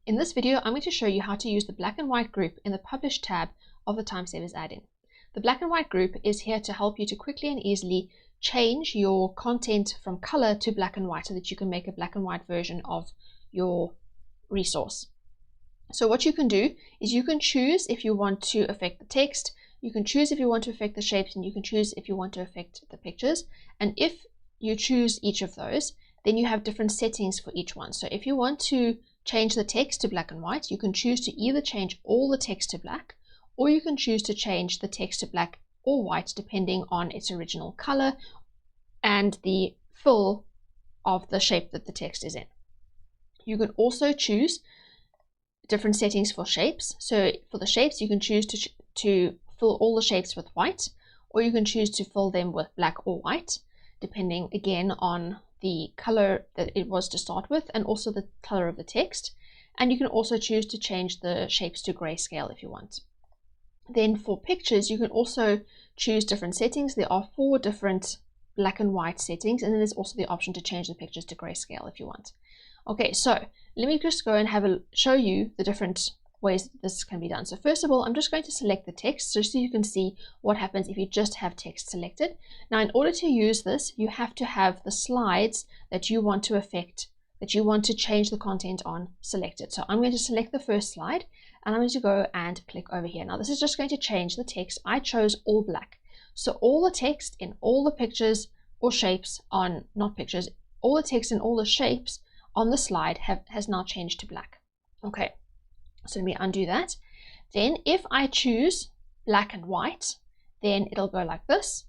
In this video, I'm going to show you how to use the black and white group in the Publish tab of the Timesavers add-in. The black and white group is here to help you to quickly and easily change your content from color to black and white so that you can make a black and white version of your resource. So what you can do is you can choose if you want to affect the text, you can choose if you want to affect the shapes, and you can choose if you want to affect the pictures. And if you choose each of those, then you have different settings for each one. So if you want to change the text to black and white, you can choose to either change all the text to black, or you can choose to change the text to black or white depending on its original color and the fill of the shape that the text is in. You can also choose different settings for shapes. So for the shapes, you can choose to fill all the shapes with white, or you can choose to fill them with black or white, depending again on the color that it was to start with and also the color of the text. And you can also choose to change the shapes to grayscale if you want. Then for pictures, you can also choose different settings. There are 4 different black and white settings, and then there's also the option to change the pictures to grayscale if you want. Okay, so let me just go and show you the different ways that this can be done. So first of all, I'm just going to select the text just so you can see what happens if you just have text selected. Now, in order to use this, you have to have the slides that you want to affect, that you want to change the content on, selected. So I'm going to select the first slide, and I'm going to go and click over here. Now, this is just going to change the text. I chose all black. So all the text in all the pictures or shapes on, not pictures, all the text in all the shapes on the slide has now changed to black. Okay, so let me undo that. Then if I choose black and white, then it'll go like this.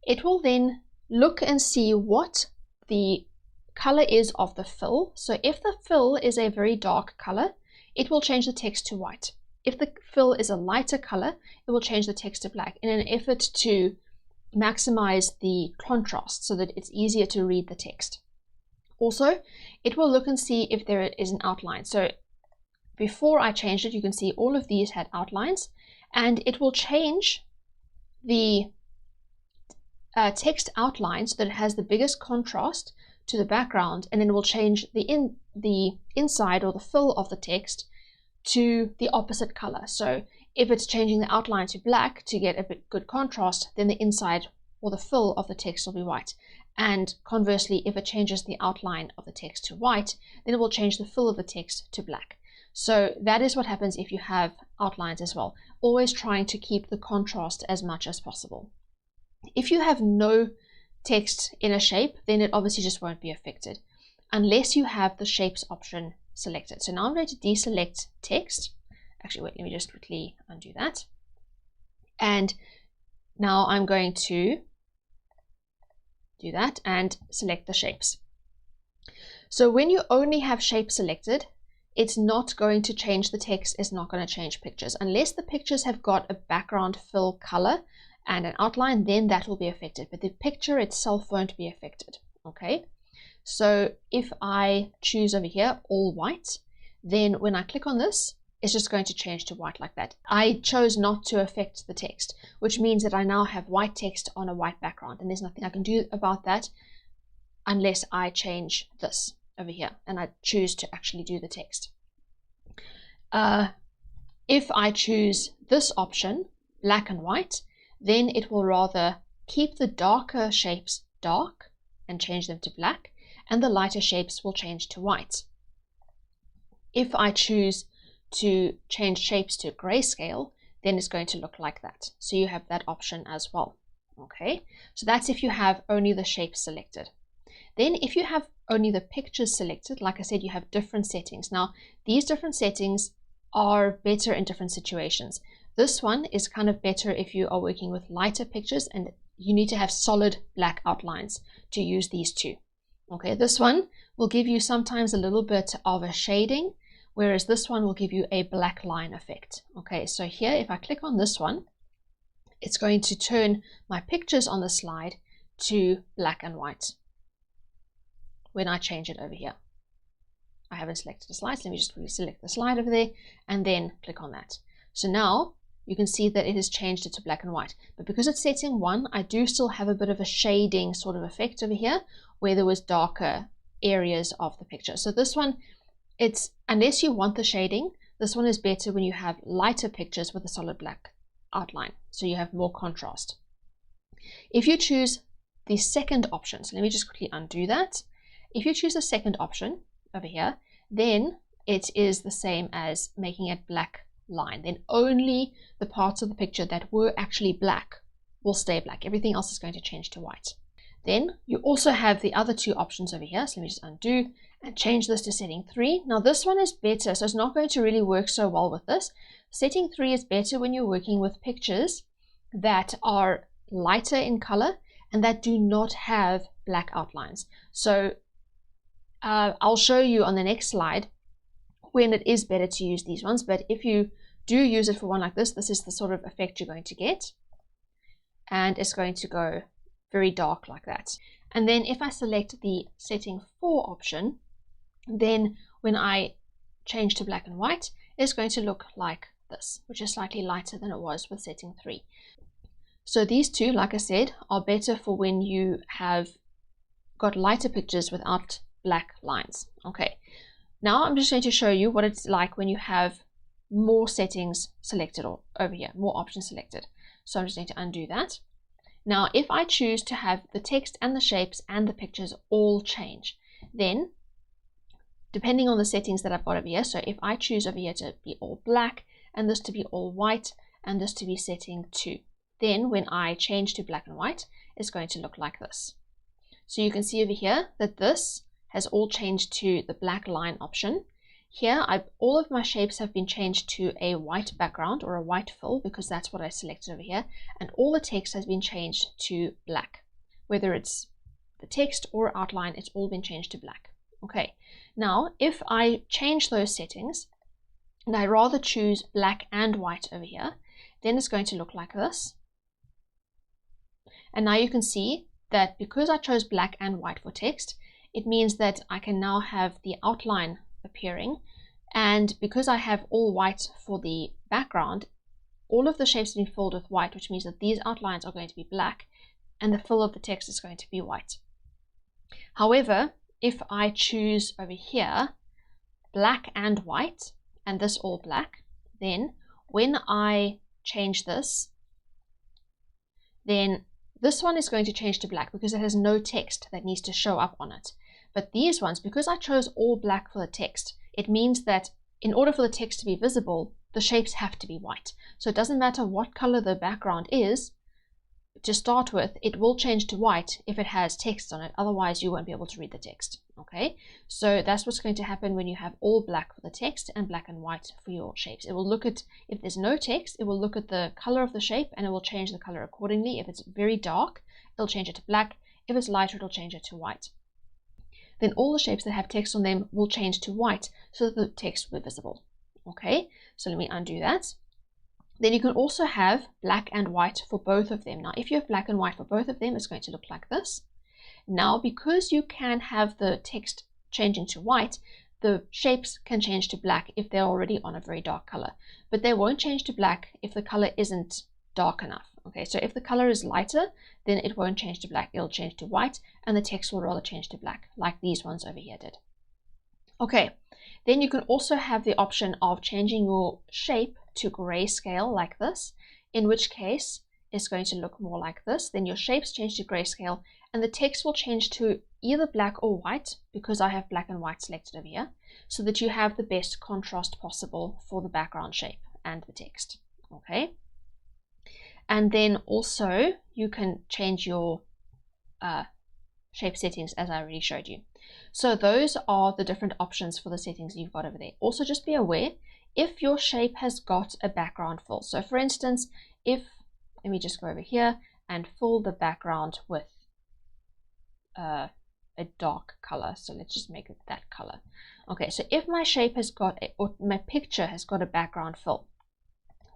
It will then look and see what the color is of the fill. So if the fill is a very dark color, it will change the text to white. If the fill is a lighter color, it will change the text to black in an effort to maximize the contrast so that it's easier to read the text. Also, it will look and see if there is an outline. So before I changed it, you can see all of these had outlines, and it will change the text outline so that it has the biggest contrast to the background, and then it will change the inside or the fill of the text to the opposite color. So if it's changing the outline to black to get a bit good contrast, then the inside or the fill of the text will be white. And conversely, if it changes the outline of the text to white, then it will change the fill of the text to black. So that is what happens if you have outlines as well, always trying to keep the contrast as much as possible. If you have no text in a shape, then it obviously just won't be affected unless you have the shapes option selected. So now I'm going to deselect text. Actually, wait, let me just quickly undo that. And now I'm going to do that and select the shapes. So when you only have shapes selected, it's not going to change the text, it's not going to change pictures. Unless the pictures have got a background fill color and an outline, then that will be affected, but the picture itself won't be affected. Okay, so if I choose over here all white, then when I click on this, it's just going to change to white like that. I chose not to affect the text, which means that I now have white text on a white background, and there's nothing I can do about that unless I change this over here and I choose to actually do the text. If I choose this option, black and white, then it will rather keep the darker shapes dark and change them to black, and the lighter shapes will change to white. If I choose to change shapes to grayscale, then it's going to look like that. So you have that option as well. Okay, so that's if you have only the shapes selected. Then if you have only the pictures selected, like I said, you have different settings. Now, these different settings are better in different situations. This one is kind of better if you are working with lighter pictures and you need to have solid black outlines to use these two. Okay, this one will give you sometimes a little bit of a shading, whereas this one will give you a black line effect. Okay, so here, if I click on this one, it's going to turn my pictures on the slide to black and white when I change it over here. I haven't selected the slides. Let me just quickly select the slide over there and then click on that. So now you can see that it has changed it to black and white. But because it's setting 1, I do still have a bit of a shading sort of effect over here where there was darker areas of the picture. So this one it's, unless you want the shading, this one is better when you have lighter pictures with a solid black outline, so you have more contrast. If you choose the second option, so let me just quickly undo that. If you choose the second option over here, then it is the same as making it black line. Then only the parts of the picture that were actually black will stay black. Everything else is going to change to white. Then you also have the other two options over here. So let me just undo and change this to setting 3. Now this one is better, so it's not going to really work so well with this. Setting 3 is better when you're working with pictures that are lighter in color and that do not have black outlines. So I'll show you on the next slide when it is better to use these ones, but if you do use it for one like this, this is the sort of effect you're going to get, and it's going to go very dark like that. And then if I select the setting 4 option, then when I change to black and white, it's going to look like this, which is slightly lighter than it was with setting 3. So these two, like I said, are better for when you have got lighter pictures without black lines. Okay, now I'm just going to show you what it's like when you have more settings selected, or over here, more options selected. So I'm just going to undo that. Now, if I choose to have the text and the shapes and the pictures all change, then depending on the settings that I've got over here, so if I choose over here to be all black and this to be all white and this to be setting 2, then when I change to black and white, it's going to look like this. So you can see over here that this has all changed to the black line option. Here, all of my shapes have been changed to a white background or a white fill, because that's what I selected over here, and all the text has been changed to black. Whether it's the text or outline, it's all been changed to black. Okay, now if I change those settings and I rather choose black and white over here, then it's going to look like this. And now you can see that because I chose black and white for text, it means that I can now have the outline appearing, and because I have all white for the background, all of the shapes have been filled with white, which means that these outlines are going to be black and the fill of the text is going to be white. However, if I choose over here black and white and this all black, then when I change this, then this one is going to change to black because it has no text that needs to show up on it. But these ones, because I chose all black for the text, it means that in order for the text to be visible, the shapes have to be white. So it doesn't matter what color the background is, to start with, it will change to white if it has text on it. Otherwise, you won't be able to read the text. Okay, so that's what's going to happen when you have all black for the text and black and white for your shapes. It will look at, if there's no text, it will look at the color of the shape and it will change the color accordingly. If it's very dark, it'll change it to black. If it's lighter, it'll change it to white. Then all the shapes that have text on them will change to white so that the text will be visible. Okay, so let me undo that. Then you can also have black and white for both of them. Now, if you have black and white for both of them, it's going to look like this. Now, because you can have the text changing to white, the shapes can change to black if they're already on a very dark color, but they won't change to black if the color isn't dark enough. Okay, so if the color is lighter, then it won't change to black, it'll change to white, and the text will rather change to black, like these ones over here did. Okay, then you can also have the option of changing your shape to grayscale like this, in which case it's going to look more like this. Then your shapes change to grayscale and the text will change to either black or white, because I have black and white selected over here, so that you have the best contrast possible for the background shape and the text. Okay, and then also you can change your shape settings as I already showed you. So those are the different options for the settings you've got over there. Also, just be aware if your shape has got a background fill. So for instance, if, let me just go over here and fill the background with a dark color. So let's just make it that color. Okay, so if my shape has got or my picture has got a background fill,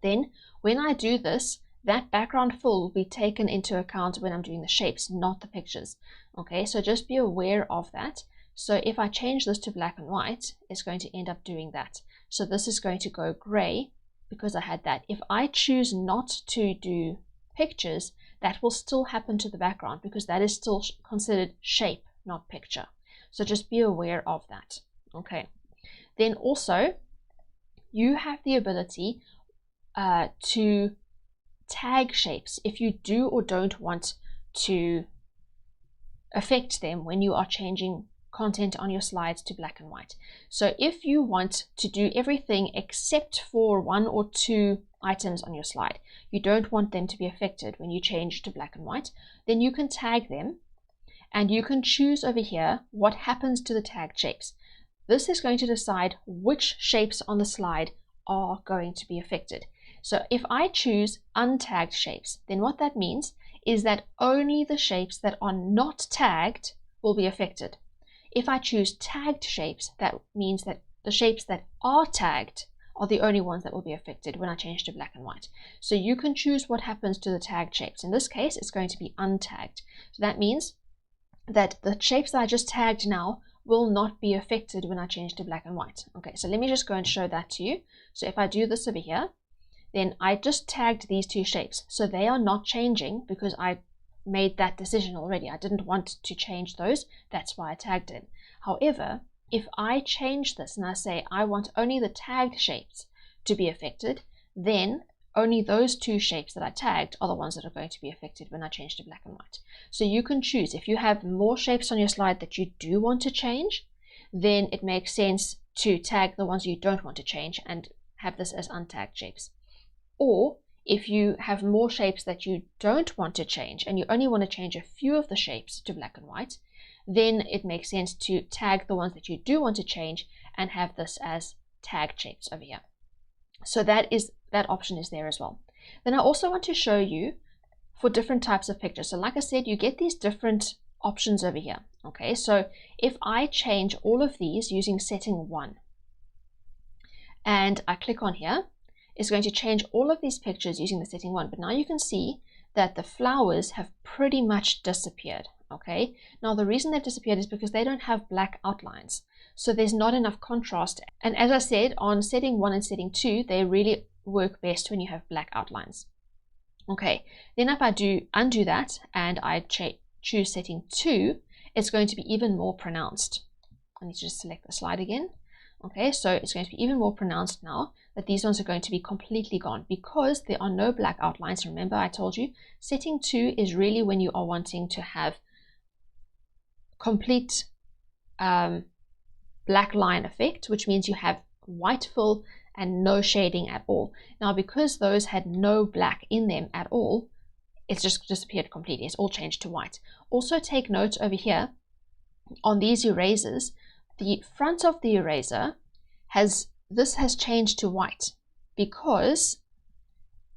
then when I do this, that background fill will be taken into account when I'm doing the shapes, not the pictures. Okay, so just be aware of that. So if I change this to black and white, it's going to end up doing that. So this is going to go gray because I had that. If I choose not to do pictures, that will still happen to the background because that is still considered shape, not picture. So just be aware of that. Okay. Then also, you have the ability to tag shapes if you do or don't want to affect them when you are changing content on your slides to black and white. So if you want to do everything except for 1 or 2 items on your slide, you don't want them to be affected when you change to black and white, then you can tag them, and you can choose over here what happens to the tagged shapes. This is going to decide which shapes on the slide are going to be affected. So if I choose untagged shapes, then what that means is that only the shapes that are not tagged will be affected. If I choose tagged shapes, that means that the shapes that are tagged are the only ones that will be affected when I change to black and white. So you can choose what happens to the tagged shapes. In this case, it's going to be untagged. So that means that the shapes that I just tagged now will not be affected when I change to black and white. Okay, so let me just go and show that to you. So if I do this over here, then I just tagged these 2 shapes. So they are not changing because I made that decision already. I didn't want to change those. That's why I tagged it. However, if I change this and I say I want only the tagged shapes to be affected, then only those 2 shapes that I tagged are the ones that are going to be affected when I change to black and white. So you can choose. If you have more shapes on your slide that you do want to change, then it makes sense to tag the ones you don't want to change and have this as untagged shapes. Or if you have more shapes that you don't want to change and you only want to change a few of the shapes to black and white, then it makes sense to tag the ones that you do want to change and have this as tagged shapes over here. So that option is there as well. Then I also want to show you for different types of pictures. So like I said, you get these different options over here. Okay, so if I change all of these using setting 1 and I click on here, it's going to change all of these pictures using the setting 1. But now you can see that the flowers have pretty much disappeared. Okay, now the reason they've disappeared is because they don't have black outlines. So there's not enough contrast. And as I said, on setting 1 and setting 2, they really work best when you have black outlines. Okay, then if I do undo that and I choose setting 2, it's going to be even more pronounced. I need to just select the slide again. Okay, so it's going to be even more pronounced now that these ones are going to be completely gone because there are no black outlines. Remember, I told you setting 2 is really when you are wanting to have complete black line effect, which means you have white fill and no shading at all. Now, because those had no black in them at all, it's just disappeared completely. It's all changed to white. Also take note over here on these erasers, the front of the eraser has changed to white because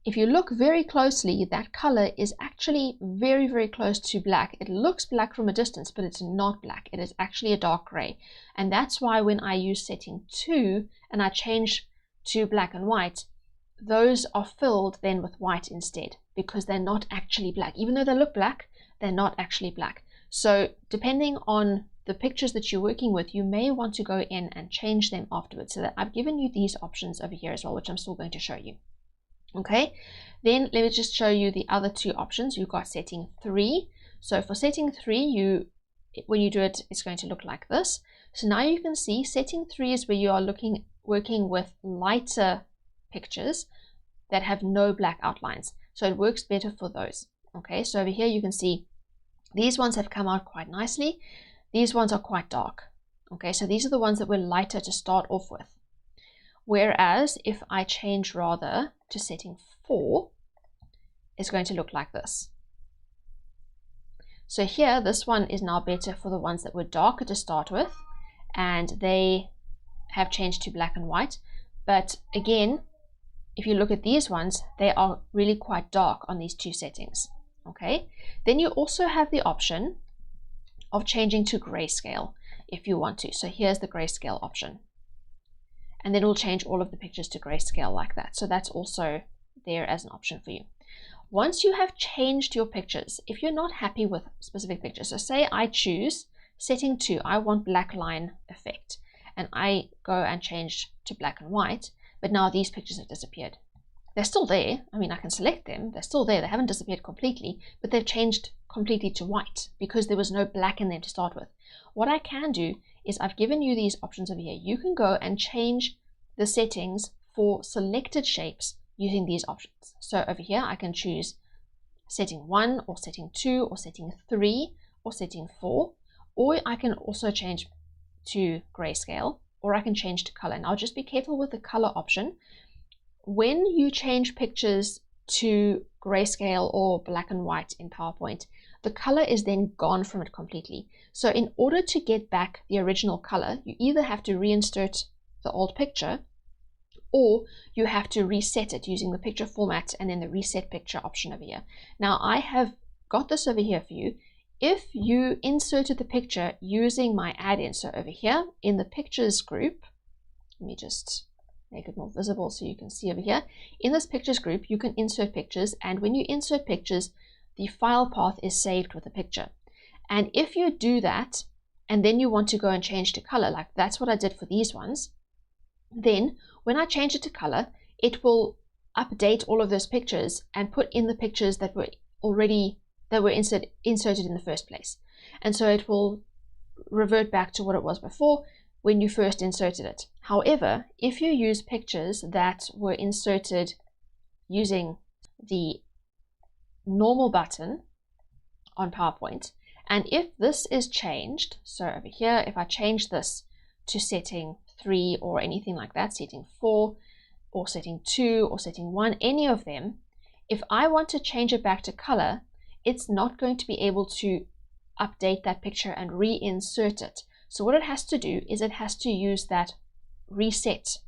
if you look very closely, that color is actually very, very close to black. It looks black from a distance, but it's not black. It is actually a dark gray. And that's why when I use setting 2 and I change to black and white, those are filled then with white instead because they're not actually black. Even though they look black, they're not actually black. So depending on the pictures that you're working with, you may want to go in and change them afterwards. So that I've given you these options over here as well, which I'm still going to show you. Okay, then let me just show you the other 2 options. You've got setting 3. So for setting 3, when you do it, it's going to look like this. So now you can see setting 3 is where you are working with lighter pictures that have no black outlines. So it works better for those. Okay, so over here you can see these ones have come out quite nicely. These ones are quite dark. Okay, so these are the ones that were lighter to start off with. Whereas if I change rather to setting 4, it's going to look like this. So here, this one is now better for the ones that were darker to start with, and they have changed to black and white. But again, if you look at these ones, they are really quite dark on these 2 settings. Okay, then you also have the option of changing to grayscale if you want to. So here's the grayscale option. And then it'll change all of the pictures to grayscale like that. So that's also there as an option for you. Once you have changed your pictures, if you're not happy with specific pictures, so say I choose setting 2, I want black line effect, and I go and change to black and white, but now these pictures have disappeared. They're still there. I mean, I can select them. They're still there. They haven't disappeared completely, but they've changed completely to white because there was no black in them to start with. What I can do is I've given you these options over here. You can go and change the settings for selected shapes using these options. So over here, I can choose setting 1 or setting 2 or setting 3 or setting 4, or I can also change to grayscale, or I can change to color. Now just be careful with the color option. When you change pictures to grayscale or black and white in PowerPoint, the color is then gone from it completely. So in order to get back the original color, you either have to reinsert the old picture, or you have to reset it using the picture format and then the reset picture option over here. Now I have got this over here for you. If you inserted the picture using my add-in, so over here in the pictures group, let me just make it more visible so you can see over here. In this pictures group, you can insert pictures, and when you insert pictures, the file path is saved with the picture. And if you do that, and then you want to go and change to color, like that's what I did for these ones, then when I change it to color, it will update all of those pictures and put in the pictures that were inserted in the first place. And so it will revert back to what it was before when you first inserted it. However, if you use pictures that were inserted using the normal button on PowerPoint, and if this is changed, so over here, if I change this to setting 3 or anything like that, setting 4 or setting 2 or setting 1, any of them, if I want to change it back to color, it's not going to be able to update that picture and reinsert it. So what it has to do is it has to use that reset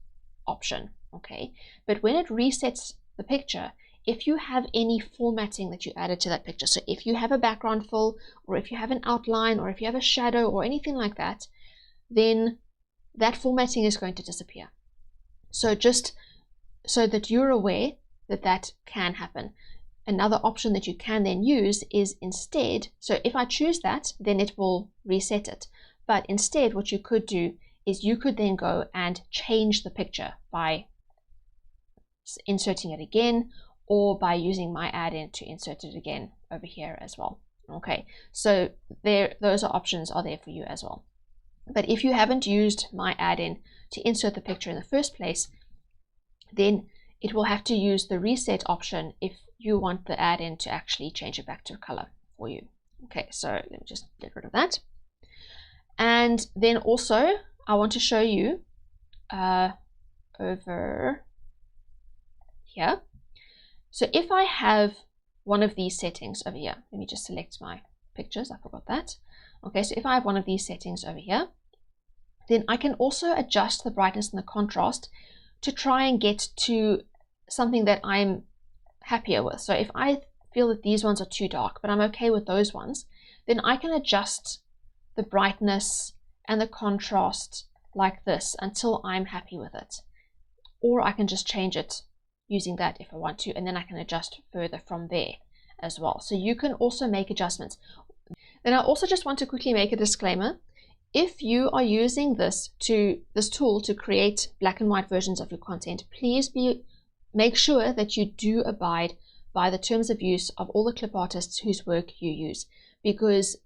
option, okay? But when it resets the picture, if you have any formatting that you added to that picture, so if you have a background fill, or if you have an outline, or if you have a shadow or anything like that, then that formatting is going to disappear. So just so that you're aware that that can happen. Another option that you can then use is instead, so if I choose that, then it will reset it. But instead, what you could do is you could then go and change the picture by inserting it again, or by using my add-in to insert it again over here as well. Okay, so those options are there for you as well. But if you haven't used my add-in to insert the picture in the first place, then it will have to use the reset option if you want the add-in to actually change it back to color for you. Okay, so let me just get rid of that. And then also, I want to show you over here. So if I have one of these settings over here, let me just select my pictures, I forgot that. Okay, so if I have one of these settings over here, then I can also adjust the brightness and the contrast to try and get to something that I'm happier with. So if I feel that these ones are too dark, but I'm okay with those ones, then I can adjust the brightness and the contrast like this until I'm happy with it. Or I can just change it using that if I want to, and then I can adjust further from there as well. So you can also make adjustments. Then I also just want to quickly make a disclaimer. If you are using this tool to create black and white versions of your content, please make sure that you do abide by the terms of use of all the clip artists whose work you use, because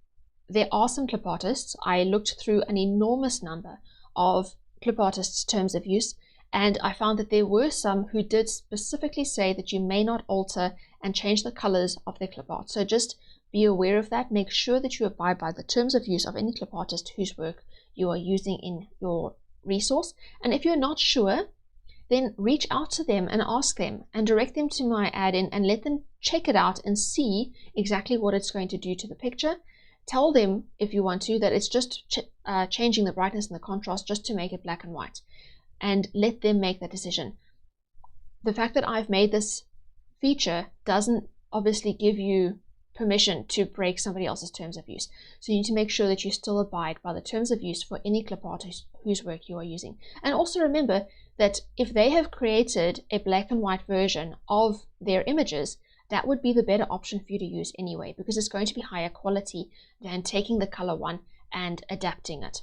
there are some clip artists. I looked through an enormous number of clip artists' terms of use, and I found that there were some who did specifically say that you may not alter and change the colors of their clip art. So just be aware of that. Make sure that you abide by the terms of use of any clip artist whose work you are using in your resource. And if you're not sure, then reach out to them and ask them and direct them to my add-in and let them check it out and see exactly what it's going to do to the picture. Tell them, if you want to, that it's just changing the brightness and the contrast just to make it black and white, and let them make that decision. The fact that I've made this feature doesn't obviously give you permission to break somebody else's terms of use. So you need to make sure that you still abide by the terms of use for any clip artist whose work you are using. And also remember that if they have created a black and white version of their images, that would be the better option for you to use anyway, because it's going to be higher quality than taking the color one and adapting it.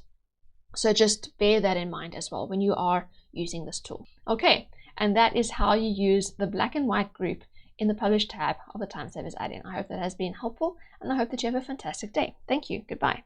So just bear that in mind as well when you are using this tool. Okay, and that is how you use the black and white group in the Publish tab of the Time Savers add-in. I hope that has been helpful, and I hope that you have a fantastic day. Thank you. Goodbye.